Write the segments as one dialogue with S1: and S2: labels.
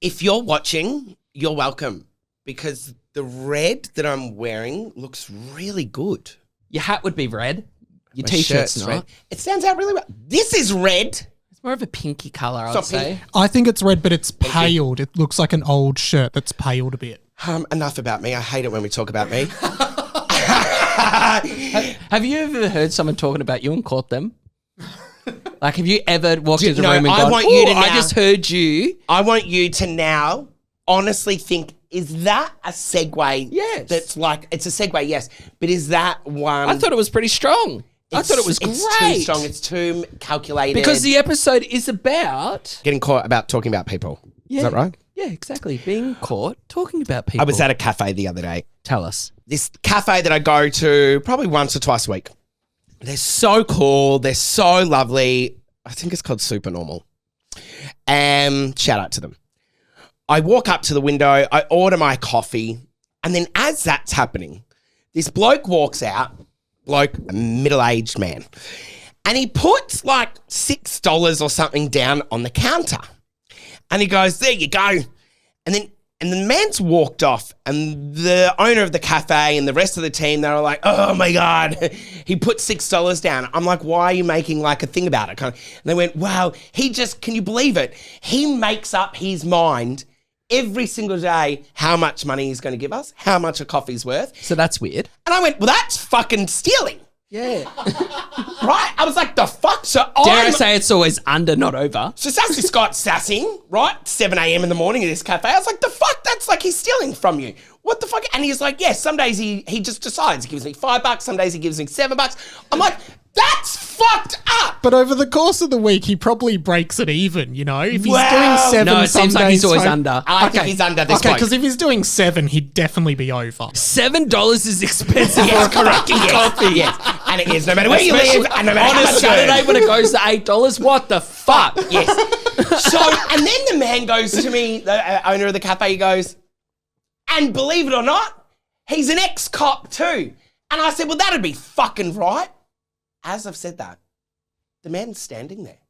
S1: If you're watching, you're welcome because the red that I'm wearing looks really good.
S2: Your hat would be red. Your
S1: My
S2: T-shirt's
S1: shirt's
S2: not.
S1: red. It stands out really well. This is red.
S2: It's more of a pinky colour, I'd
S1: Stop
S2: say.
S3: I think it's red, but it's paled. It looks like an old shirt that's paled a bit.
S1: Enough about me. I hate it when we talk about me.
S2: Have you ever heard someone talking about you and caught them? Like, have you ever walked into the room and
S1: I
S2: gone,
S1: want you to
S2: "Ooh, I
S1: now-
S2: just heard you."
S1: I want you to now honestly think, is that a segue?
S2: Yes.
S1: That's like, it's a segue, yes. But is that one?
S2: I thought it was pretty strong. I thought it was great.
S1: It's too strong. It's too calculated.
S2: Because the episode is about...
S1: Getting caught about talking about people.
S2: Yeah,
S1: Is that right?
S2: Yeah, exactly. Being caught talking about people.
S1: I was at a cafe the other day.
S2: Tell us.
S1: This cafe that I go to probably once or twice a week. They're so cool. They're so lovely. I think it's called Supernormal. Shout out to them. I walk up to the window. I order my coffee. And then as that's happening, this bloke walks out. A middle-aged man. And he puts like $6 or something down on the counter. And he goes, there you go. And the man's walked off, and the owner of the cafe and the rest of the team, they were like, oh my God, he put $6 down. I'm like, why are you making like a thing about it? And they went, wow, can you believe it? He makes up his mind every single day how much money he's going to give us, how much a coffee's worth.
S2: So that's weird.
S1: And I went, well, that's fucking stealing.
S2: Yeah.
S1: Right? I was like, the fuck?
S2: Dare I say it's always under, not over?
S1: So Sassy Scott sassing, right? 7 a.m. in the morning at this cafe. I was like, the fuck? That's like he's stealing from you. What the fuck? And he's like, yes, some days he just decides. He gives me $5. Some days he gives me $7. I'm like, that's fucked up.
S3: But over the course of the week, he probably breaks it even, you know? If he's
S1: Wow.
S3: doing 7
S2: No, it
S3: some
S2: seems like he's
S3: days
S2: always
S3: home-
S2: under.
S1: I think he's under this
S3: Okay,
S1: bloke.
S3: because if he's doing 7, he'd definitely be over.
S2: $7 is expensive
S1: Yes,
S2: for a
S1: correct.
S2: fucking
S1: Yes.
S2: coffee.
S1: Yes. And it is, no matter where you
S2: Especially
S1: live, and no matter
S2: on
S1: how
S2: a
S1: much you
S2: Saturday
S1: earn.
S2: when it goes to $8. What the fuck?
S1: Yes. So, and then the man goes to me, the owner of the cafe, he goes, and believe it or not, he's an ex-cop too. And I said, well, that'd be fucking right. As I've said that, the man's standing there.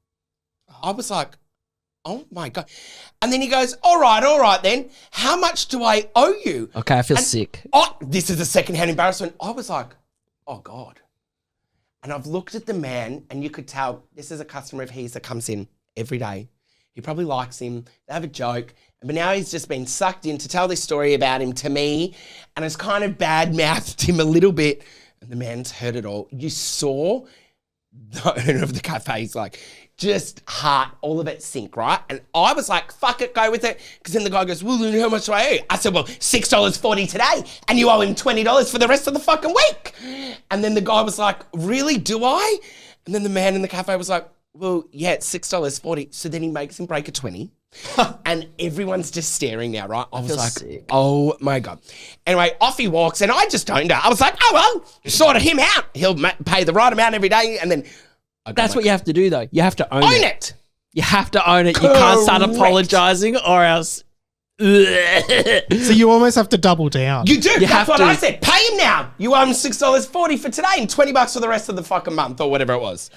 S1: I was like, oh my God. And then he goes, all right then. How much do I owe you?
S2: Okay, I feel
S1: And-
S2: sick.
S1: Oh, this is a secondhand embarrassment. I was like, oh God. And I've looked at the man and you could tell this is a customer of his that comes in every day. He probably likes him. They have a joke. But now he's just been sucked in to tell this story about him to me and has kind of bad-mouthed him a little bit. And the man's heard it all. You saw the owner of the cafe's like, just heart, all of it sink, right? And I was like, fuck it, go with it. Because then the guy goes, well, how much do I owe you? I said, well, $6.40 today. And you owe him $20 for the rest of the fucking week. And then the guy was like, really, do I? And then the man in the cafe was like, well, yeah, it's $6.40. So then he makes him break a 20. And everyone's just staring now, right? I was
S2: feel
S1: like,
S2: sick.
S1: oh my God. Anyway, off he walks and I just owned her. I was like, oh, well, sorted him out. He'll pay the right amount every day. And then
S2: That's what you have to do, though. You have to own
S1: own it.
S2: You have to own it. You can't start
S1: Correct.
S2: apologizing or else...
S3: So you almost have to double down.
S1: You do.
S2: You
S1: That's
S2: have
S1: what
S2: to.
S1: I said. Pay him now. You owe him $6.40 for today and $20 for the rest of the fucking month or whatever it was.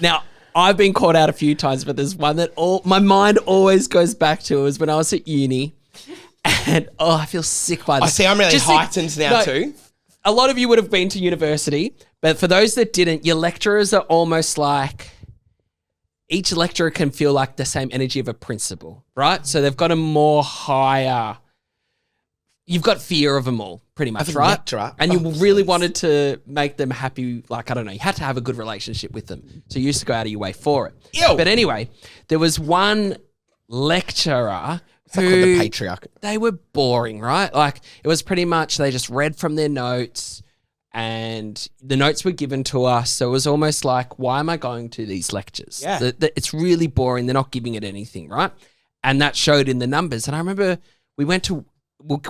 S2: Now, I've been caught out a few times, but there's one that my mind always goes back to was when I was at uni. And, I feel sick by this.
S1: I see I'm really
S2: Just think-
S1: heightened now too.
S2: A lot of you would have been to university, but for those that didn't, your lecturers are almost like... Each lecturer can feel like the same energy of a principal, right? So they've got a more higher... You've got fear of them all, pretty much,
S1: Of a
S2: right?
S1: lecturer?
S2: And you
S1: Oh,
S2: really
S1: please.
S2: wanted to make them happy. Like, I don't know, you had to have a good relationship with them. So you used to go out of your way for it.
S1: Ew.
S2: But anyway, there was one lecturer
S1: It's like called
S2: who...
S1: the patriarch.
S2: They were boring, right? Like, it was pretty much they just read from their notes and the notes were given to us. So it was almost like, why am I going to these lectures?
S1: Yeah.
S2: It's really boring. They're not giving it anything, right? And that showed in the numbers. And I remember we were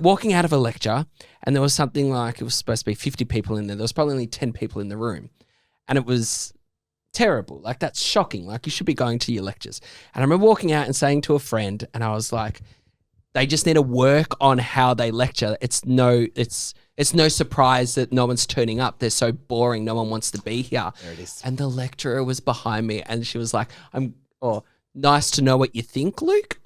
S2: walking out of a lecture and there was something like, it was supposed to be 50 people in there. There was probably only 10 people in the room. And it was terrible. Like, that's shocking. Like, you should be going to your lectures. And I remember walking out and saying to a friend, and I was like, they just need to work on how they lecture. It's no surprise that no one's turning up. They're so boring. No one wants to be here.
S1: There it is.
S2: And the lecturer was behind me and she was like, nice to know what you think, Luke.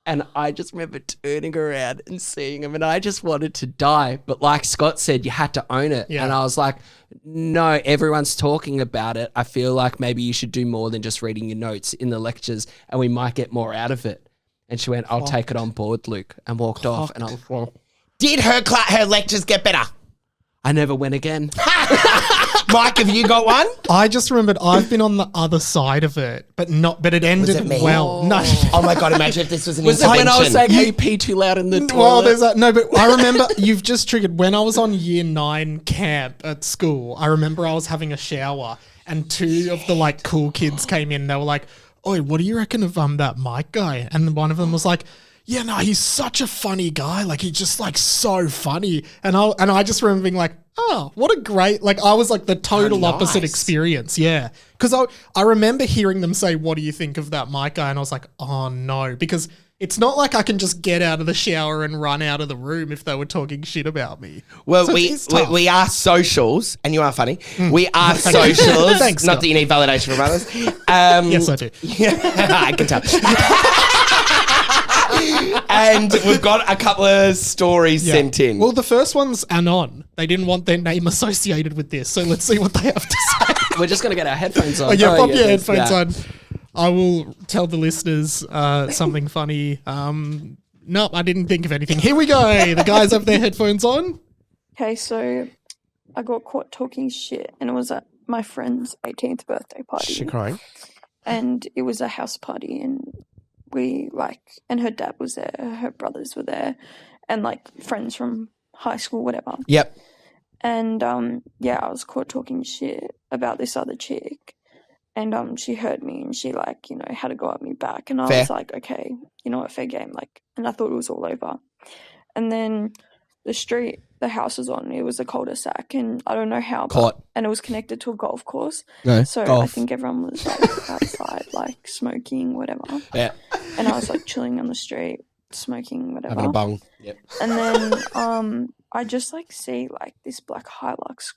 S2: And I just remember turning around and seeing him, and I just wanted to die. But like Scott said, you had to own it.
S3: Yeah.
S2: And I was like, no, everyone's talking about it. I feel like maybe you should do more than just reading your notes in the lectures, and we might get more out of it. And she went, I'll take it on board, Luke, and walked off. And I was like,
S1: Did her lectures get better?
S2: I never went again.
S1: Mike, have you got one?
S3: I just remembered I've been on the other side of it, but it ended
S1: it me?
S3: well. No.
S1: Oh my God, imagine if this was an
S2: Was it
S1: intervention.
S2: when I was saying, hey, you pee too loud in the toilet?
S3: Well, there's that. No, but I remember you've just triggered when I was on year 9 camp at school. I remember I was having a shower and 2 of the like cool kids came in. They were like, "Oh, what do you reckon of that Mike guy?" And one of them was like, "Yeah, no, he's such a funny guy. Like he's just like so funny." And I just remember being like, "Oh, what a great!" Like I was like the total opposite experience. Yeah, because I remember hearing them say, "What do you think of that Mike guy?" And I was like, "Oh no," because it's not like I can just get out of the shower and run out of the room if they were talking shit about me.
S1: Well,
S3: So
S1: we
S3: it's tough.
S1: are socials, and you are funny. We are socials.
S3: Thanks,
S1: not
S3: Scott.
S1: that you need validation from others.
S3: Yes, I do.
S1: I can tell. And we've got a couple of stories sent in.
S3: Well, the first one's Anon. They didn't want their name associated with this, so let's see what they have to say.
S2: We're just going to get our headphones on.
S3: Oh, yeah, pop your
S2: yes,
S3: headphones
S2: yeah.
S3: on. I will tell the listeners something funny. No, I didn't think of anything. Here we go. The guys have their headphones on.
S4: Okay, so I got caught talking shit, and it was at my friend's 18th birthday party.
S1: Is she crying?
S4: And it was a house party, and and her dad was there, her brothers were there, and like friends from high school, whatever.
S1: Yep.
S4: And I was caught talking shit about this other chick, and she heard me, and she had to go at me back, and I
S1: Fair.
S4: was like, okay, you know what, fair game, and I thought it was all over. And then the street the house was on, it was a cul-de-sac, and I don't know how, and it was connected to a golf course.
S1: No,
S4: so
S1: golf.
S4: I think everyone was outside, smoking, whatever.
S1: Yeah.
S4: And I was chilling on the street, smoking, whatever.
S1: Having a bong. Yep.
S4: And then I just see this black Hilux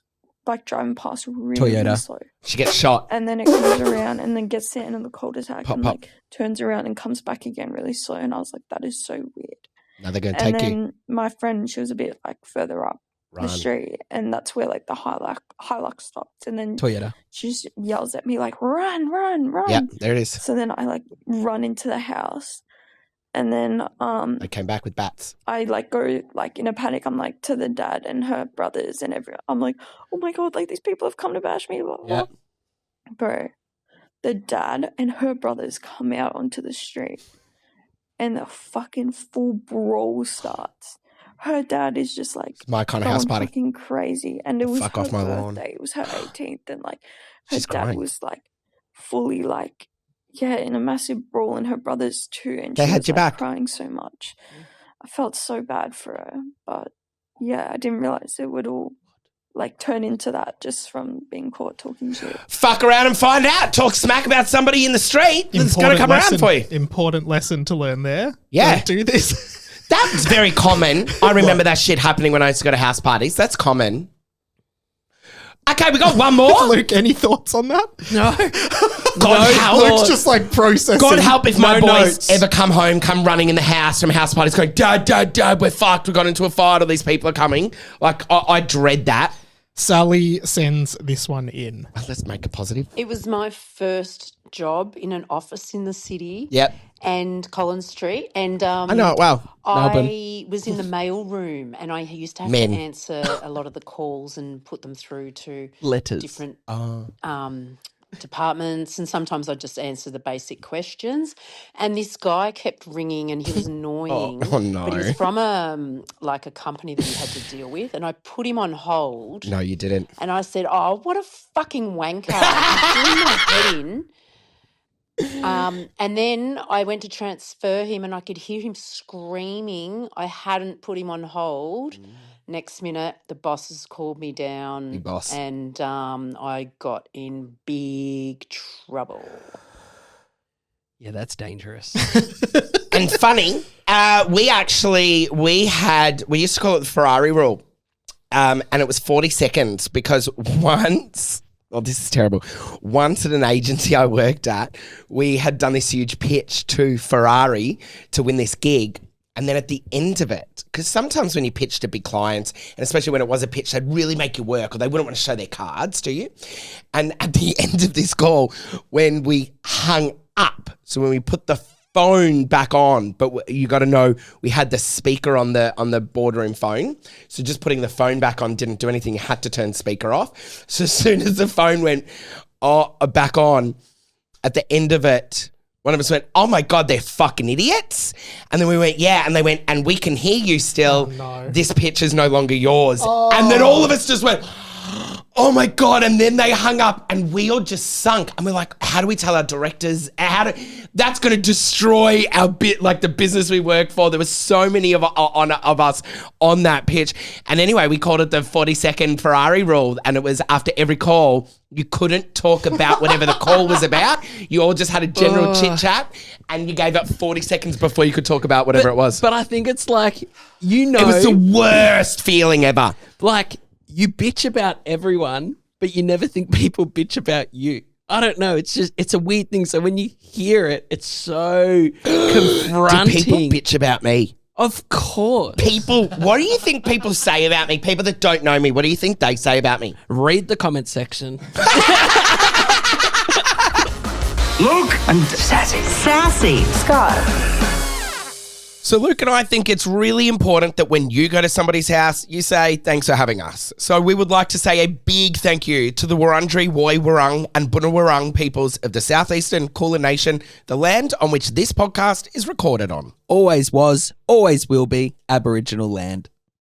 S4: driving past really
S2: Toyota.
S4: slow.
S1: She gets shot.
S4: And then it comes around and then gets down in the cul-de-sac
S1: Pop,
S4: and
S1: pop.
S4: turns around and comes back again really slow. And I was like, that is so weird.
S1: Now they're going to
S4: And
S1: take
S4: then
S1: you.
S4: my friend, she was a bit further up
S1: Run.
S4: the street, and that's where the Hilux stopped. And then
S2: Toyota.
S4: she just yells at me run, run, run.
S1: Yeah, there it is.
S4: So then I run into the house, and then
S1: They came back with bats.
S4: I go in a panic. I'm to the dad and her brothers and everyone. I'm like, oh my God, these people have come to bash me. Blah, blah, blah.
S1: Yeah.
S4: Bro, the dad and her brothers come out onto the street, and the fucking full brawl starts. Her dad is just
S1: It's my kind of house
S4: going
S1: party.
S4: fucking crazy, and it was
S1: Fuck
S4: her
S1: off my
S4: birthday.
S1: lawn.
S4: It was her 18th, and her
S1: She's
S4: dad
S1: crying.
S4: was fully in a massive brawl, and her brothers too, and
S1: They
S4: she
S1: had
S4: was
S1: your back.
S4: crying so much. I felt so bad for her, but yeah, I didn't realize it would all turn into that just from being caught talking shit.
S1: Fuck around and find out. Talk smack about somebody in the street that's going to come around for you.
S3: Important lesson to learn there.
S1: Yeah.
S3: Don't do this.
S1: That was very common. I remember that shit happening when I used to go to house parties. That's common. Okay, we got one more.
S3: Luke, any thoughts on that?
S2: No.
S1: God help.
S3: Luke's just processing.
S1: God help if my
S2: No
S1: boys
S2: notes.
S1: ever come home, come running in the house from house parties going, Dad, we're fucked. We got into a fight. All these people are coming. I dread that.
S3: Sally sends this one in.
S1: Let's make it positive.
S5: It was my first job in an office in the city.
S1: Yep.
S5: And Collins Street. And
S1: I know it well.
S5: I was in the mail room, and I used to have
S1: Men.
S5: to answer a lot of the calls and put them through to
S2: Letters.
S5: different departments, and sometimes I'd just answer the basic questions. And this guy kept ringing, and he was annoying.
S1: Oh, no.
S5: But he was from a company that he had to deal with, and I put him on hold.
S1: No, you didn't.
S5: And I said, oh, what a fucking wanker. He's doing my head in. And then I went to transfer him, and I could hear him screaming. I hadn't put him on hold. Next minute, the bosses called me down.
S1: Big boss.
S5: And I got in big trouble.
S2: Yeah, that's dangerous.
S1: And funny, we used to call it the Ferrari rule. And it was 40 seconds because once Oh, this is terrible. Once at an agency I worked at, we had done this huge pitch to Ferrari to win this gig. And then at the end of it, because sometimes when you pitch to big clients, and especially when it was a pitch, they'd really make you work or they wouldn't want to show their cards to you. And at the end of this call, when we hung up, so when we put the phone back on, but you got to know we had the speaker on the boardroom phone. So just putting the phone back on didn't do anything. You had to turn speaker off. So as soon as the phone went back on, at the end of it, one of us went, "Oh my God, they're fucking idiots." And then we went, "Yeah." And they went, "And we can hear you still.
S3: Oh, no.
S1: This pitch is no longer yours." And then all of us just went, "Oh my God." And then they hung up and we all just sunk. And we're like, how do we tell our directors? That's going to destroy our the business we work for. There were so many of us on that pitch. And anyway, we called it the 40-second Ferrari rule. And it was after every call, you couldn't talk about whatever the call was about. You all just had a general chit chat and you gave up 40 seconds before you could talk about whatever it was.
S2: But I think it's like,
S1: It was the worst feeling ever.
S2: Like, you bitch about everyone, but you never think people bitch about you. I don't know. It's a weird thing. So when you hear it, it's so confronting.
S1: Do people bitch about me?
S2: Of course.
S1: People, what do you think people say about me? People that don't know me, what do you think they say about me?
S2: Read the comment section.
S6: Luke and Sassy.
S7: Scott.
S1: So Luke and I think it's really important that when you go to somebody's house, you say, "Thanks for having us." So we would like to say a big thank you to the Wurundjeri, Woi Wurrung and Bunurong peoples of the Southeastern Kulin Nation, the land on which this podcast is recorded on.
S2: Always was, always will be Aboriginal land.